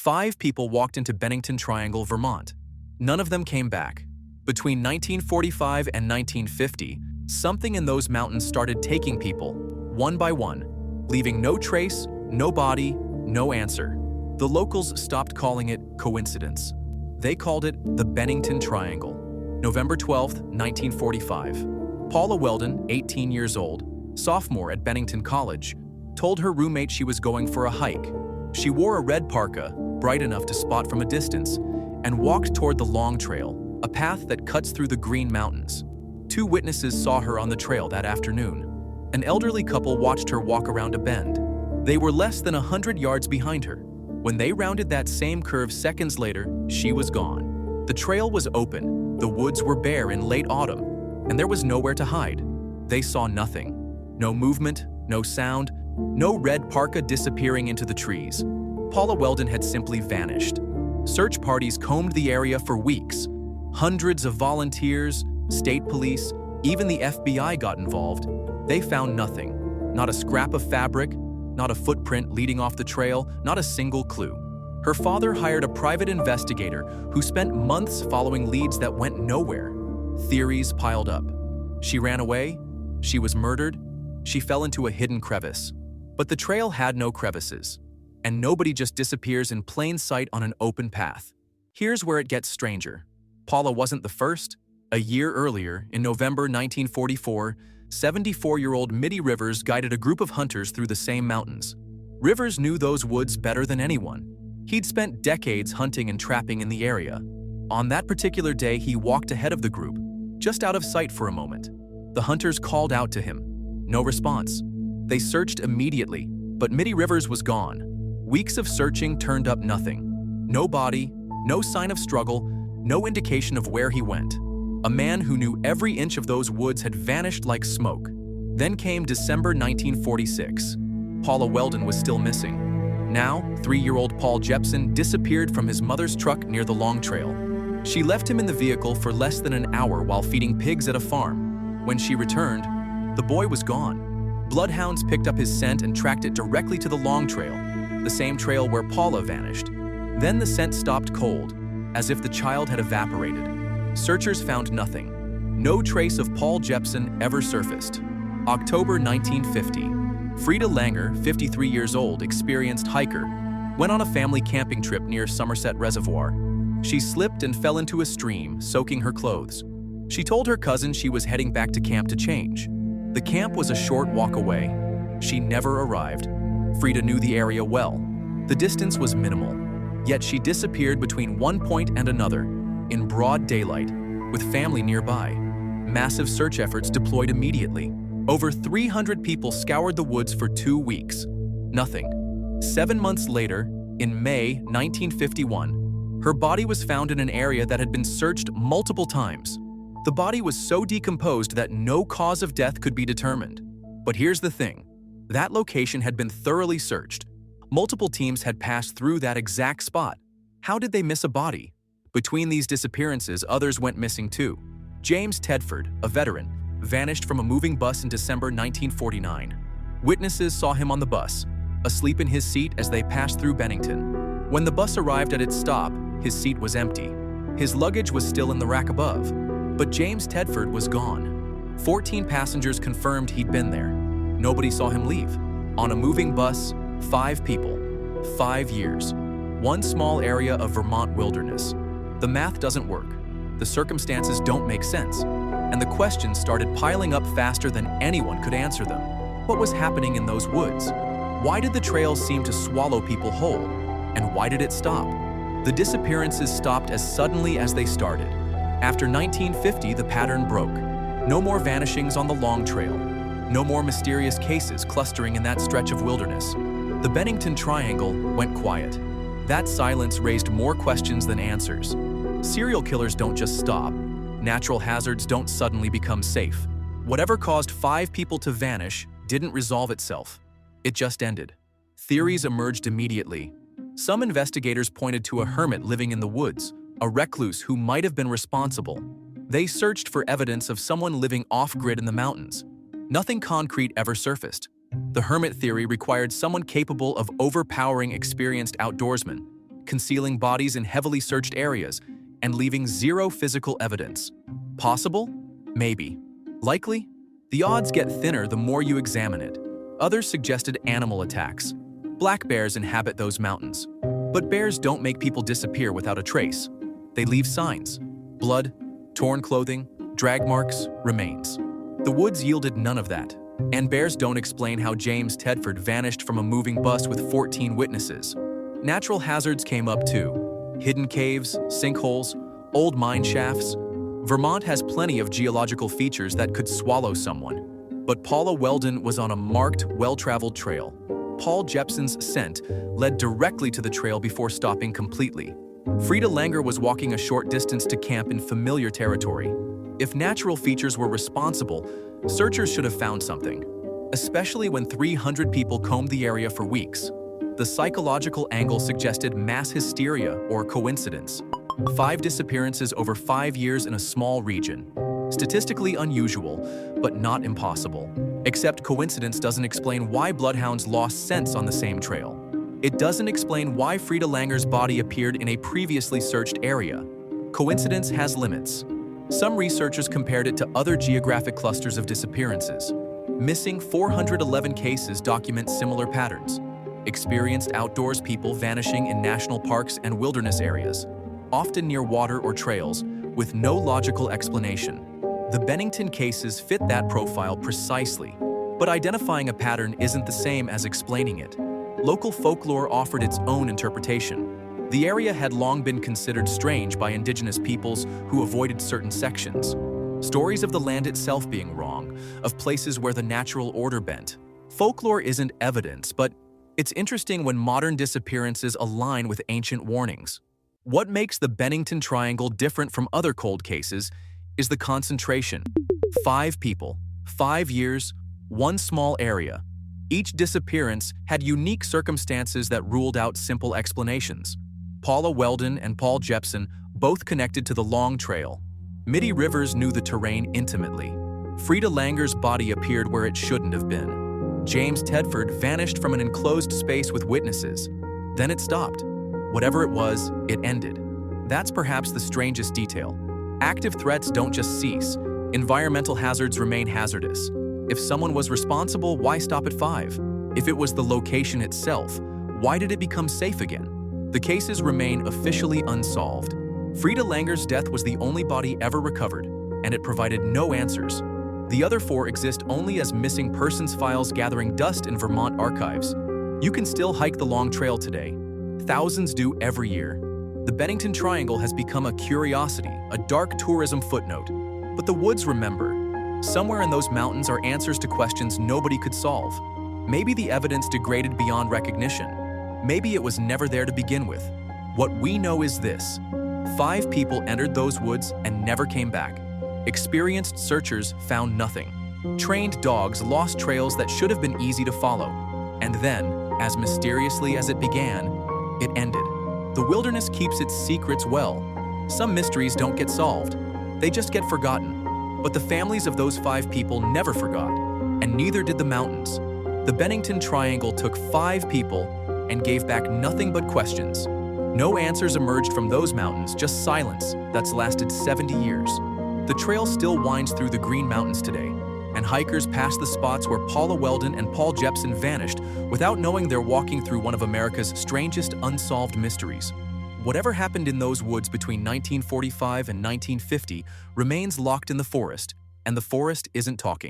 5 people walked into Bennington Triangle, Vermont. None of them came back. Between 1945 and 1950, something in those mountains started taking people, one by one, leaving no trace, no body, no answer. The locals stopped calling it coincidence. They called it the Bennington Triangle. November 12, 1945. Paula Welden, 18 years old, sophomore at Bennington College, told her roommate she was going for a hike. She wore a red parka, bright enough to spot from a distance, and walked toward the Long Trail, a path that cuts through the Green Mountains. 2 witnesses saw her on the trail that afternoon. An elderly couple watched her walk around a bend. They were less than 100 yards behind her. When they rounded that same curve seconds later, she was gone. The trail was open, the woods were bare in late autumn, and there was nowhere to hide. They saw nothing. No movement, no sound, no red parka disappearing into the trees. Paula Welden had simply vanished. Search parties combed the area for weeks. Hundreds of volunteers, state police, even the FBI got involved. They found nothing. Not a scrap of fabric, not a footprint leading off the trail, not a single clue. Her father hired a private investigator who spent months following leads that went nowhere. Theories piled up. She ran away, she was murdered, she fell into a hidden crevice. But the trail had no crevices, and nobody just disappears in plain sight on an open path. Here's where it gets stranger. Paula wasn't the first. A year earlier, in November 1944, 74-year-old Middie Rivers guided a group of hunters through the same mountains. Rivers knew those woods better than anyone. He'd spent decades hunting and trapping in the area. On that particular day, he walked ahead of the group, just out of sight for a moment. The hunters called out to him. No response. They searched immediately, but Middie Rivers was gone. Weeks of searching turned up nothing. No body, no sign of struggle, no indication of where he went. A man who knew every inch of those woods had vanished like smoke. Then came December 1946. Paula Welden was still missing. Now, 3-year-old Paul Jepson disappeared from his mother's truck near the Long Trail. She left him in the vehicle for less than an hour while feeding pigs at a farm. When she returned, the boy was gone. Bloodhounds picked up his scent and tracked it directly to the Long Trail, the same trail where Paula vanished. Then the scent stopped cold, as if the child had evaporated. Searchers found nothing. No trace of Paul Jepson ever surfaced. October 1950. Frieda Langer, 53 years old, experienced hiker, went on a family camping trip near Somerset Reservoir. She slipped and fell into a stream, soaking her clothes. She told her cousin she was heading back to camp to change. The camp was a short walk away. She never arrived. Frieda knew the area well. The distance was minimal, yet she disappeared between one point and another, in broad daylight, with family nearby. Massive search efforts deployed immediately. Over 300 people scoured the woods for 2 weeks. Nothing. 7 months later, in May 1951, her body was found in an area that had been searched multiple times. The body was so decomposed that no cause of death could be determined. But here's the thing. That location had been thoroughly searched. Multiple teams had passed through that exact spot. How did they miss a body? Between these disappearances, others went missing too. James Tedford, a veteran, vanished from a moving bus in December 1949. Witnesses saw him on the bus, asleep in his seat as they passed through Bennington. When the bus arrived at its stop, his seat was empty. His luggage was still in the rack above, but James Tedford was gone. 14 passengers confirmed he'd been there. Nobody saw him leave. On a moving bus, 5 people, 5 years, one small area of Vermont wilderness. The math doesn't work. The circumstances don't make sense. And the questions started piling up faster than anyone could answer them. What was happening in those woods? Why did the trail seem to swallow people whole? And why did it stop? The disappearances stopped as suddenly as they started. After 1950, the pattern broke. No more vanishings on the Long Trail. No more mysterious cases clustering in that stretch of wilderness. The Bennington Triangle went quiet. That silence raised more questions than answers. Serial killers don't just stop. Natural hazards don't suddenly become safe. Whatever caused 5 people to vanish didn't resolve itself. It just ended. Theories emerged immediately. Some investigators pointed to a hermit living in the woods, a recluse who might have been responsible. They searched for evidence of someone living off-grid in the mountains. Nothing concrete ever surfaced. The hermit theory required someone capable of overpowering experienced outdoorsmen, concealing bodies in heavily searched areas and leaving zero physical evidence. Possible? Maybe. Likely? The odds get thinner the more you examine it. Others suggested animal attacks. Black bears inhabit those mountains. But bears don't make people disappear without a trace. They leave signs: blood, torn clothing, drag marks, remains. The woods yielded none of that. And bears don't explain how James Tedford vanished from a moving bus with 14 witnesses. Natural hazards came up too. Hidden caves, sinkholes, old mine shafts. Vermont has plenty of geological features that could swallow someone. But Paula Welden was on a marked, well-traveled trail. Paul Jepson's scent led directly to the trail before stopping completely. Frieda Langer was walking a short distance to camp in familiar territory. If natural features were responsible, searchers should have found something, especially when 300 people combed the area for weeks. The psychological angle suggested mass hysteria or coincidence. 5 disappearances over 5 years in a small region. Statistically unusual, but not impossible. Except coincidence doesn't explain why bloodhounds lost scents on the same trail. It doesn't explain why Frieda Langer's body appeared in a previously searched area. Coincidence has limits. Some researchers compared it to other geographic clusters of disappearances. Missing 411 cases document similar patterns. Experienced outdoors people vanishing in national parks and wilderness areas, often near water or trails, with no logical explanation. The Bennington cases fit that profile precisely, but identifying a pattern isn't the same as explaining it. Local folklore offered its own interpretation. The area had long been considered strange by indigenous peoples who avoided certain sections. Stories of the land itself being wrong, of places where the natural order bent. Folklore isn't evidence, but it's interesting when modern disappearances align with ancient warnings. What makes the Bennington Triangle different from other cold cases is the concentration. 5 people, 5 years, 1 small area. Each disappearance had unique circumstances that ruled out simple explanations. Paula Welden and Paul Jepson both connected to the long trail. Middie Rivers knew the terrain intimately. Frieda Langer's body appeared where it shouldn't have been. James Tedford vanished from an enclosed space with witnesses. Then it stopped. Whatever it was, it ended. That's perhaps the strangest detail. Active threats don't just cease. Environmental hazards remain hazardous. If someone was responsible, why stop at 5? If it was the location itself, why did it become safe again? The cases remain officially unsolved. Frieda Langer's death was the only body ever recovered, and it provided no answers. The other 4 exist only as missing persons files gathering dust in Vermont archives. You can still hike the long trail today. Thousands do every year. The Bennington Triangle has become a curiosity, a dark tourism footnote. But the woods remember. Somewhere in those mountains are answers to questions nobody could solve. Maybe the evidence degraded beyond recognition. Maybe it was never there to begin with. What we know is this: 5 people entered those woods and never came back. Experienced searchers found nothing. Trained dogs lost trails that should have been easy to follow. And then, as mysteriously as it began, it ended. The wilderness keeps its secrets well. Some mysteries don't get solved. They just get forgotten. But the families of those 5 people never forgot, and neither did the mountains. The Bennington Triangle took 5 people and gave back nothing but questions. No answers emerged from those mountains, just silence that's lasted 70 years. The trail still winds through the Green Mountains today, and hikers pass the spots where Paula Welden and Paul Jepson vanished without knowing they're walking through one of America's strangest unsolved mysteries. Whatever happened in those woods between 1945 and 1950 remains locked in the forest, and the forest isn't talking.